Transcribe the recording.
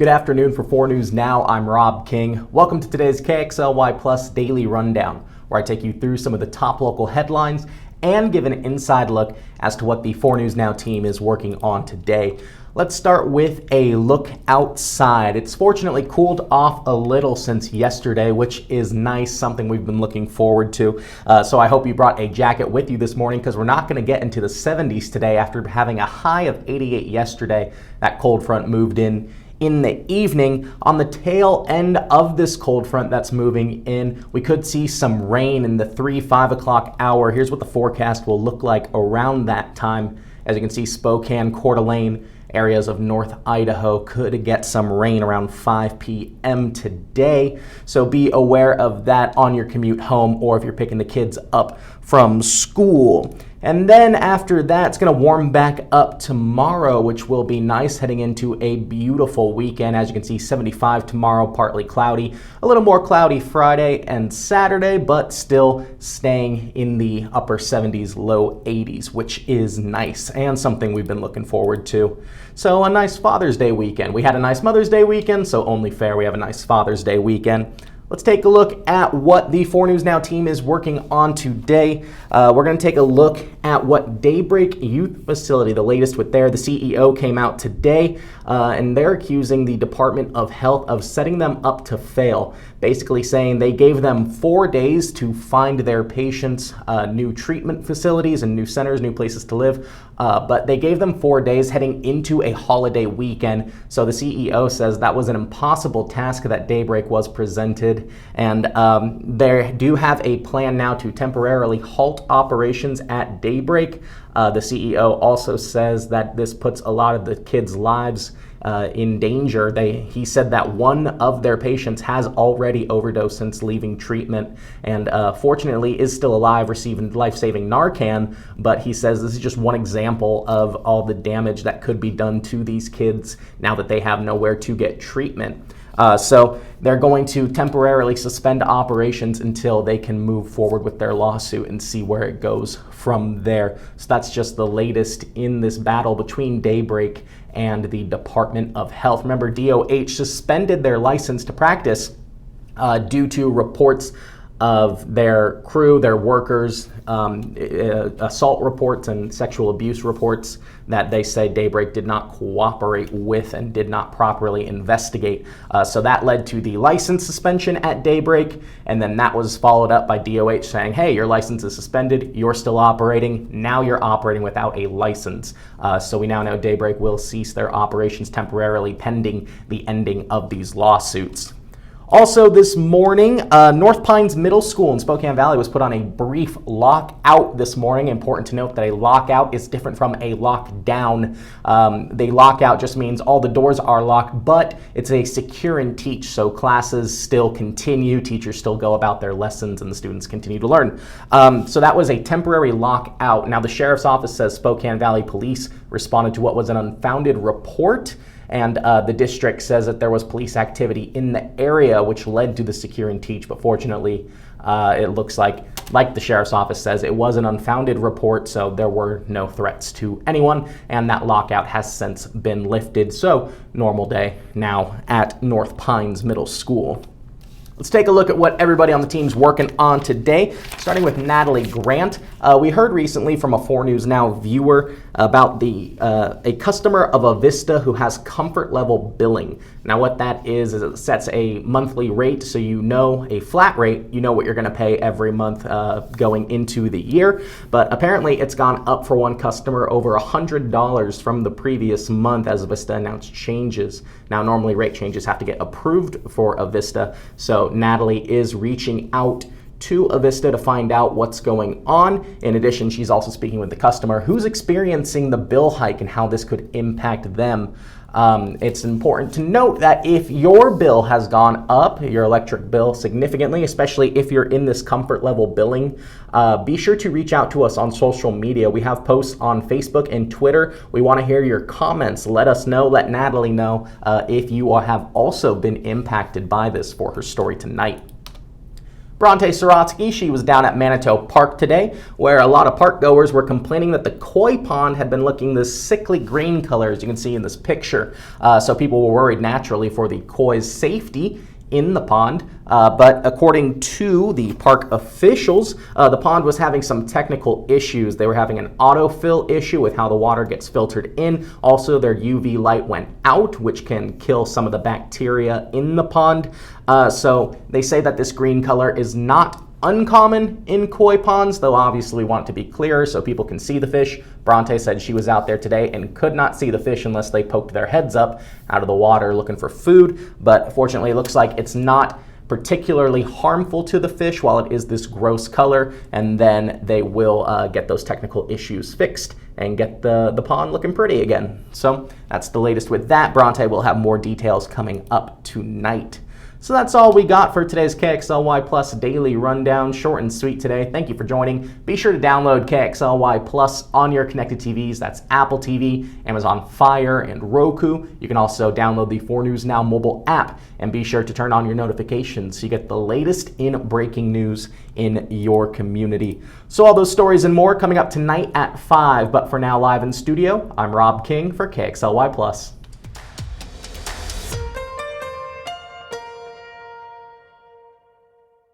Good afternoon for 4 News Now. I'm Rob King. Welcome to today's kxly-plus Daily Rundown, where I take you through some of the top local headlines and give an inside look as to what the 4 News Now team is working on today. Let's start with a look outside. It's fortunately cooled off a little since yesterday, which is nice, something we've been looking forward to. So I hope you brought a jacket with you this morning, because we're not going to get into the 70s today after having a high of 88 yesterday. That cold front moved in the evening. On the tail end of this cold front that's moving in, we could see some rain in the 3-5 o'clock hour. Here's what the forecast will look like around that time. As you can see, Spokane, Coeur d'Alene, areas of North Idaho could get some rain around 5 p.m. today. So be aware of that on your commute home or if you're picking the kids up from school. And then after that, it's going to warm back up tomorrow, which will be nice heading into a beautiful weekend. As you can see, 75 tomorrow, partly cloudy, a little more cloudy Friday and Saturday, but still staying in the upper 70s, low 80s, which is nice and something we've been looking forward to. So a nice Father's Day weekend. We had a nice Mother's Day weekend, so only fair we have a nice Father's Day weekend. Let's take a look at what the 4 News Now team is working on today. We're going to take a look at what Daybreak Youth Facility, the latest with there. The CEO came out today, and they're accusing the Department of Health of setting them up to fail, basically saying they gave them 4 days to find their patients new treatment facilities and new centers, new places to live, but they gave them 4 days heading into a holiday weekend. So the CEO says that was an impossible task that Daybreak was presented. And they do have a plan now to temporarily halt operations at Daybreak. The CEO also says that this puts a lot of the kids' lives in danger. He said that one of their patients has already overdosed since leaving treatment and fortunately is still alive, receiving life-saving Narcan, but he says this is just one example of all the damage that could be done to these kids now that they have nowhere to get treatment. So they're going to temporarily suspend operations until they can move forward with their lawsuit and see where it goes from there. So that's just the latest in this battle between Daybreak and the Department of Health. Remember, DOH suspended their license to practice due to reports of their crew, their workers, assault reports and sexual abuse reports that they say Daybreak did not cooperate with and did not properly investigate. So that led to the license suspension at Daybreak, and then that was followed up by DOH saying, hey, your license is suspended, you're still operating, now you're operating without a license. So we now know Daybreak will cease their operations temporarily pending the ending of these lawsuits. Also this morning, North Pines Middle School in Spokane Valley was put on a brief lockout this morning. Important to note that a lockout is different from a lockdown. The lockout just means all the doors are locked, but it's a secure and teach, so classes still continue, teachers still go about their lessons, and the students continue to learn. So that was a temporary lockout. Now the Sheriff's Office says Spokane Valley Police responded to what was an unfounded report, and the district says that there was police activity in the area which led to the secure and teach, but fortunately it looks like the Sheriff's Office says, it was an unfounded report, so there were no threats to anyone, and that lockout has since been lifted. So normal day now at North Pines Middle School. Let's take a look at what everybody on the team's working on today, starting with Natalie Grant. We heard recently from a 4 News Now viewer about a customer of Avista who has comfort level billing. Now what that is it sets a monthly rate, so you know a flat rate, you know what you're going to pay every month going into the year. But apparently it's gone up for one customer over $100 from the previous month as Avista announced changes. Now normally rate changes have to get approved for Avista, so Natalie is reaching out to Avista to find out what's going on. In addition, she's also speaking with the customer who's experiencing the bill hike and how this could impact them. It's important to note that if your bill has gone up, your electric bill significantly, especially if you're in this comfort level billing, be sure to reach out to us on social media. We have posts on Facebook and Twitter. We want to hear your comments. Let us know, let Natalie know if you have also been impacted by this for her story tonight. Bronte Sorotsky, she was down at Manitou Park today, where a lot of park goers were complaining that the koi pond had been looking this sickly green color, as you can see in this picture. So people were worried naturally for the koi's safety in the pond, but according to the park officials, the pond was having some technical issues. They were having an autofill issue with how the water gets filtered in. Also, their UV light went out, which can kill some of the bacteria in the pond. So they say that this green color is not uncommon in koi ponds, though obviously want it to be clearer so people can see the fish. Bronte said she was out there today and could not see the fish unless they poked their heads up out of the water looking for food, but fortunately it looks like it's not particularly harmful to the fish while it is this gross color, and then they will get those technical issues fixed and get the pond looking pretty again. So that's the latest with that. Bronte will have more details coming up tonight. So that's all we got for today's KXLY Plus Daily Rundown. Short and sweet today. Thank you for joining. Be sure to download KXLY Plus on your connected TVs. That's Apple TV, Amazon Fire, and Roku. You can also download the 4 News Now mobile app, and be sure to turn on your notifications so you get the latest in breaking news in your community. So all those stories and more coming up tonight at 5. But for now, live in studio, I'm Rob King for KXLY Plus.